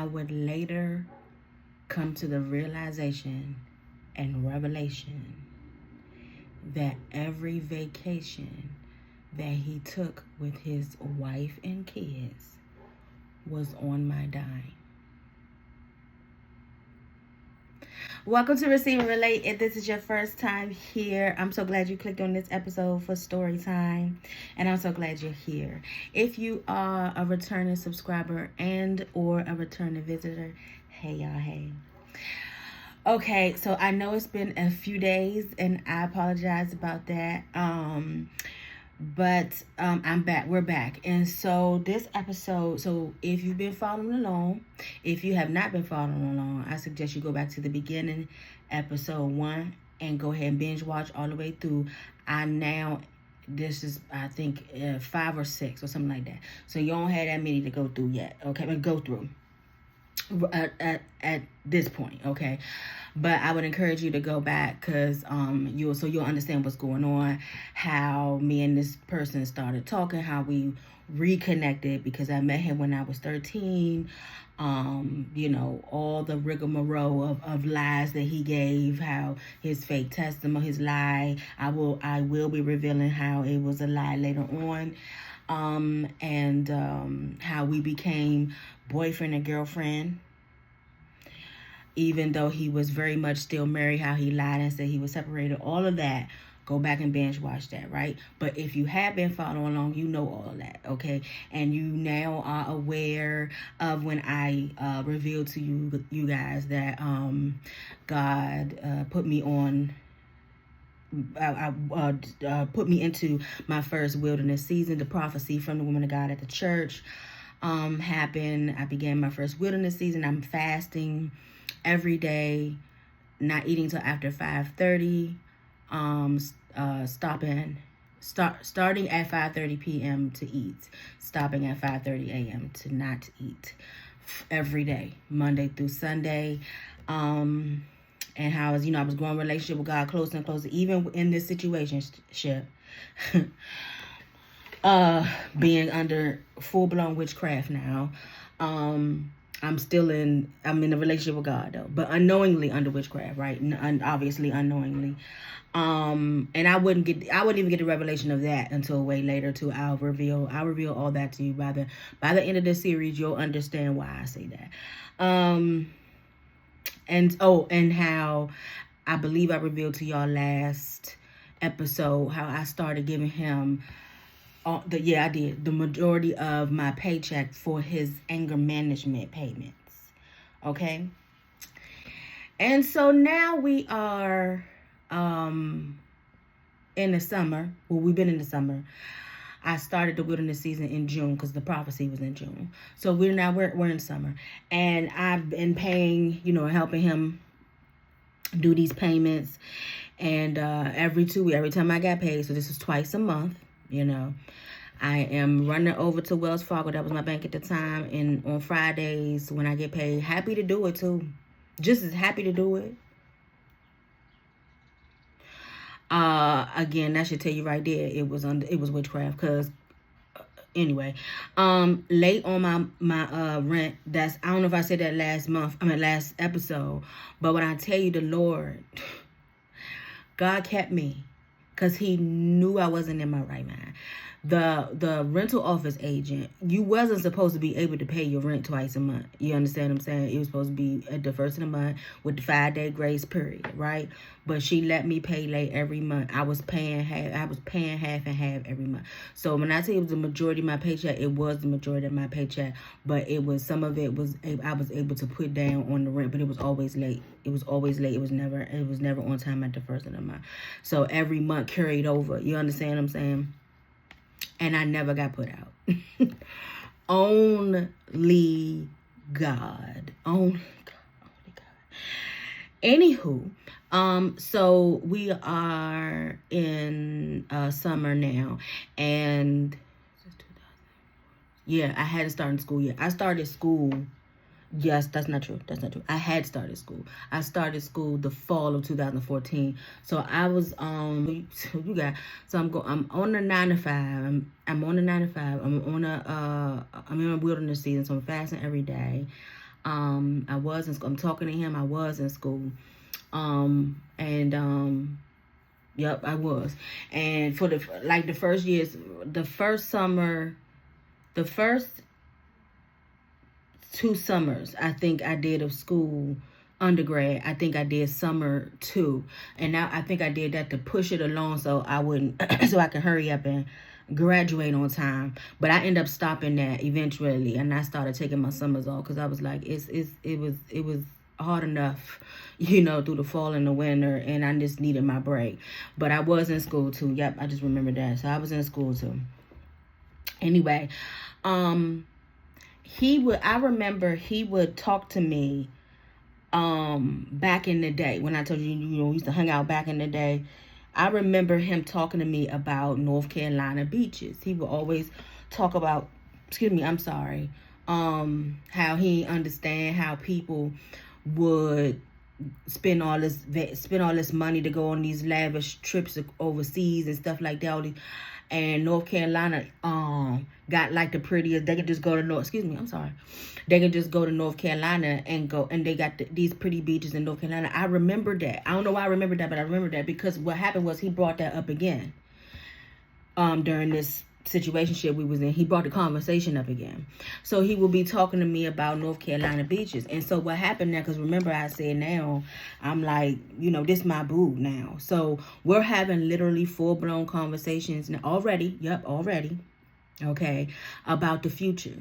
I would later come to the realization and revelation that every vacation that he took with his wife and kids was on my dime. Welcome to Receive and Relate. If this is your first time here, I'm so glad you clicked on this episode for story time, and I'm so glad you're here. If you are a returning subscriber and or a returning visitor, hey y'all, hey. Okay, so I know it's been a few days, and I apologize about that. But I'm back. We're back. And so this episode, so if you've been following along, if you have not been following along, I suggest you go back to the beginning, episode 1, and go ahead and binge watch all the way through. This is, I think, 5 or 6 or something like that. So you don't have that many to go through yet. Okay, but go through at this point. Okay. But I would encourage you to go back because you'll understand what's going on, how me and this person started talking, how we reconnected because I met him when I was 13. All the rigmarole of lies that he gave, how his fake testimony, his lie. I will be revealing how it was a lie later on. How we became boyfriend and girlfriend. Even though he was very much still married, how he lied and said he was separated, all of that, go back and binge watch that, right? But if you have been following along, you know all of that, okay? And you now are aware of when I revealed to you guys that God put me on. Put me into my first wilderness season. The prophecy from the woman of God at the church happened. I began my first wilderness season. I'm fasting every day, not eating till after 5:30, starting at 5:30 p.m. to eat, stopping at 5:30 a.m. to not eat every day, Monday through Sunday. And how I was growing relationship with God closer and closer, even in this situationship, being under full-blown witchcraft now. I'm in a relationship with God though, but unknowingly under witchcraft, right? Obviously unknowingly. And I wouldn't even get the revelation of that until way later too. I'll reveal all that to you by the end of this series. You'll understand why I say that. And how I believe I revealed to y'all last episode how I started giving him I did the majority of my paycheck for his anger management payments. Okay. And so now we are in the summer. Well, we've been in the summer. I started the wilderness season in June because the prophecy was in June. So we're in summer, and I've been paying, helping him do these payments, and every time I got paid. So this is twice a month. I am running over to Wells Fargo. That was my bank at the time. And on Fridays when I get paid, happy to do it too. Just as happy to do it. Again, that should tell you right there. It was witchcraft. Cause anyway, late on my rent. I don't know if I said that last episode. But when I tell you the Lord, God kept me. Because he knew I wasn't in my right mind. The rental office agent, you wasn't supposed to be able to pay your rent twice a month. You understand what I'm saying? It was supposed to be at the first of the month with the 5-day grace period, right? But she let me pay late every month. I was paying half and half every month. So when I say it was the majority of my paycheck, it was the majority of my paycheck. But some of it was I was able to put down on the rent, but it was always late. It was never on time at the first of the month. So every month carried over. You understand what I'm saying? And I never got put out. Only God. Only God. Anywho, so we are in summer now, and I hadn't started school yet. I started school. Yes, that's not true. I had started school. I started school the fall of 2014. So I was I'm on a 9 to 5. I'm on a 9 to 5. I'm in a wilderness season, so I'm fasting every day. I was in school. I'm talking to him. I was in school. Yep, I was. And for the first years, the first summer, the first 2 summers I think I did of school, undergrad, I think I did summer 2, and now I think I did that to push it along so I wouldn't so I can hurry up and graduate on time. But I ended up stopping that eventually, and I started taking my summers off because I was like, it was hard enough, through the fall and the winter, and I just needed my break. But I was in school too. Yep, I just remembered that. So I was in school too. Anyway, I remember he would talk to me back in the day when I told you, we used to hang out back in the day. I remember him talking to me about North Carolina beaches. He would always talk about, how he understand how people would spend all this money to go on these lavish trips overseas and stuff like that. And North Carolina got like the prettiest. They could just go to They could just go to North Carolina and they got these pretty beaches in North Carolina. I remember that. I don't know why I remember that, but I remember that because what happened was he brought that up again during this situationship we was in. He brought the conversation up again. So he will be talking to me about North Carolina beaches. And so what happened now, because remember I said now, I'm like, this my boo now. So we're having literally full-blown conversations now already, okay, about the future.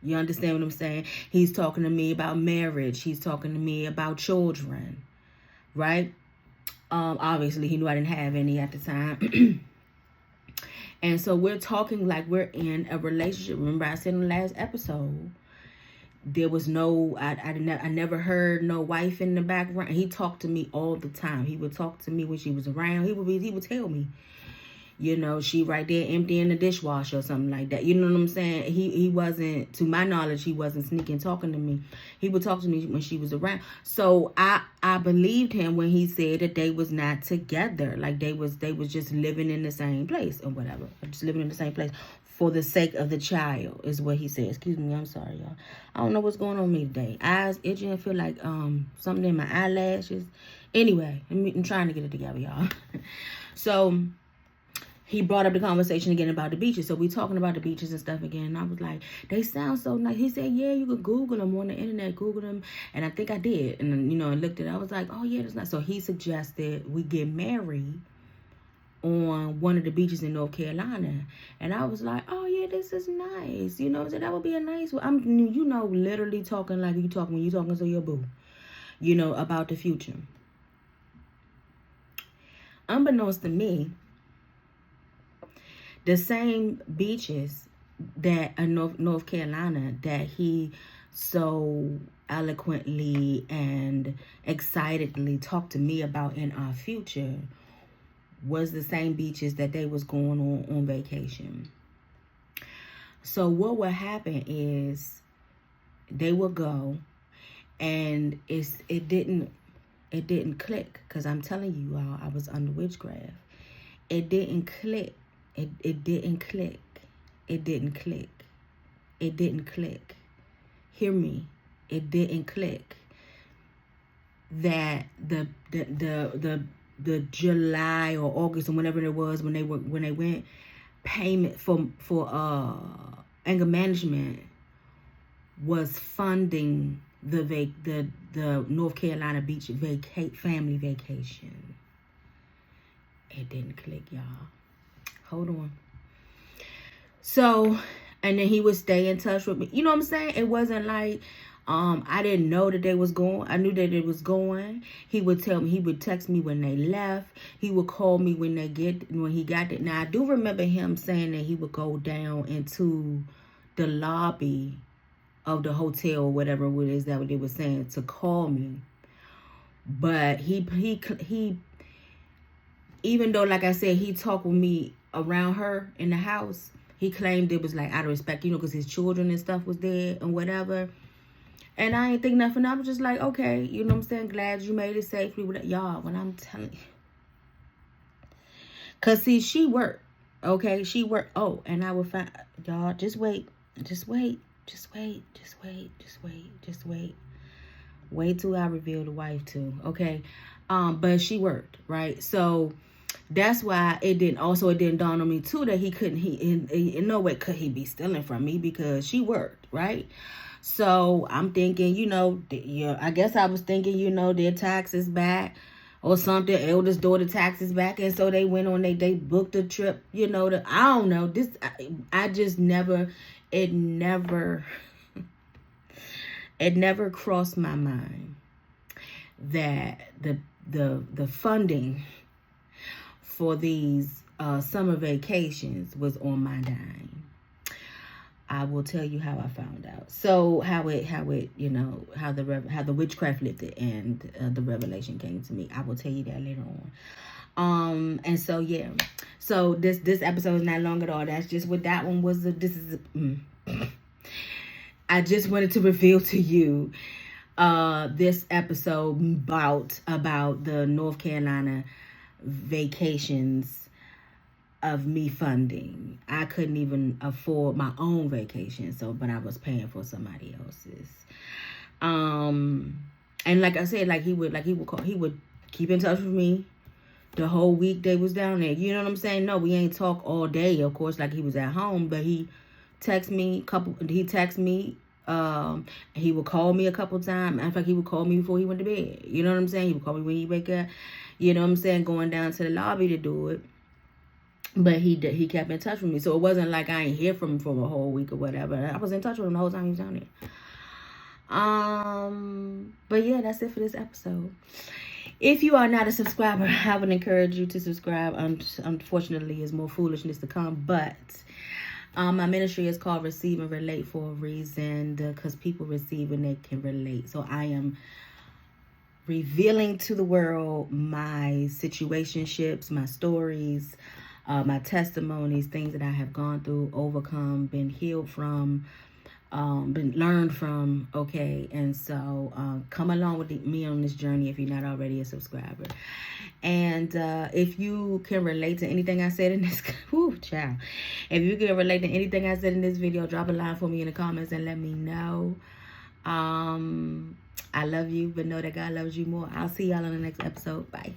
You understand what I'm saying? He's talking to me about marriage. He's talking to me about children, right? Obviously, he knew I didn't have any at the time. And so we're talking like we're in a relationship. Remember I said in the last episode, there was no, I never heard no wife in the background. He talked to me all the time. He would talk to me when she was around. He would tell me, she right there emptying the dishwasher or something like that. You know what I'm saying? He wasn't, to my knowledge, he wasn't sneaking talking to me. He would talk to me when she was around. So I believed him when he said that they was not together. Like they was just living in the same place or whatever. Just living in the same place for the sake of the child is what he said. Excuse me, I'm sorry, y'all. I don't know what's going on with me today. Eyes itching, I feel like something in my eyelashes. Anyway, I'm trying to get it together, y'all. So he brought up the conversation again about the beaches. So we talking about the beaches and stuff again. And I was like, they sound so nice. He said, yeah, you could Google them on the internet. Google them. And I think I did. And, I looked at it. I was like, oh, yeah, that's nice. So he suggested we get married on one of the beaches in North Carolina. And I was like, oh, yeah, this is nice. So that would be a nice one. I'm, literally talking like you talking when you talking to your boo, about the future. Unbeknownst to me, the same beaches that in North Carolina that he so eloquently and excitedly talked to me about in our future was the same beaches that they was going on vacation. So what would happen is they would go, and it didn't click, because I'm telling you all, I was under witchcraft. It didn't click. It didn't click. It didn't click. It didn't click. Hear me. It didn't click. That the July or August or whenever it was when they went, payment for anger management was funding the North Carolina beach family vacation. It didn't click, y'all. Hold on. So, and then he would stay in touch with me. You know what I'm saying? It wasn't like I didn't know that they was going. I knew that it was going. He would tell me, he would text me when they left. He would call me when he got it. Now I do remember him saying that he would go down into the lobby of the hotel or whatever it is that they were saying to call me. But he even though, like I said, he talked with me around her in the house, he claimed it was like out of respect, because his children and stuff was there and whatever. And I ain't think nothing. I was just like, okay, you know what I'm saying? Glad you made it safely with y'all. When I'm telling you. Because, see, she worked. Okay, she worked. Oh, and I would find, y'all, just wait. Just wait, just wait, just wait, just wait. Wait till I reveal the wife too, okay? But she worked, right? So that's why it didn't dawn on me too that he couldn't, in no way could he be stealing from me because she worked, right? So I'm thinking, I guess I was thinking, their taxes back or something, eldest daughter taxes back. And so they went on, they booked a trip, I don't know. I just never, it never crossed my mind that the funding for these summer vacations was on my dime. I will tell you how I found out. So how the witchcraft lifted and the revelation came to me. I will tell you that later on. And so yeah. So this episode is not long at all. That's just what that one was. I just wanted to reveal to you this episode about the North Carolina vacations of me funding. I couldn't even afford my own vacation, but I was paying for somebody else's. And like I said, he would keep in touch with me the whole week they was down there. You know what I'm saying? No, we ain't talk all day, of course, like he was at home, but he texted me he would call me a couple times. In fact, he would call me before he went to bed. You know what I'm saying? He would call me when he wake up. You know what I'm saying? Going down to the lobby to do it. But he kept in touch with me. So it wasn't like I ain't hear from him for a whole week or whatever. I was in touch with him the whole time he was down there. But yeah, that's it for this episode. If you are not a subscriber, I would encourage you to subscribe. Unfortunately, there's more foolishness to come. But my ministry is called Receive and Relate for a reason. Because people receive when they can relate. So I am revealing to the world my situationships, my stories, my testimonies, things that I have gone through, overcome, been healed from, been learned from, okay? And so come along with me on this journey if you're not already a subscriber. And if you can relate to anything I said in this, child. If you can relate to anything I said in this video, drop a line for me in the comments and let me know. I love you, but know that God loves you more. I'll see y'all on the next episode. Bye.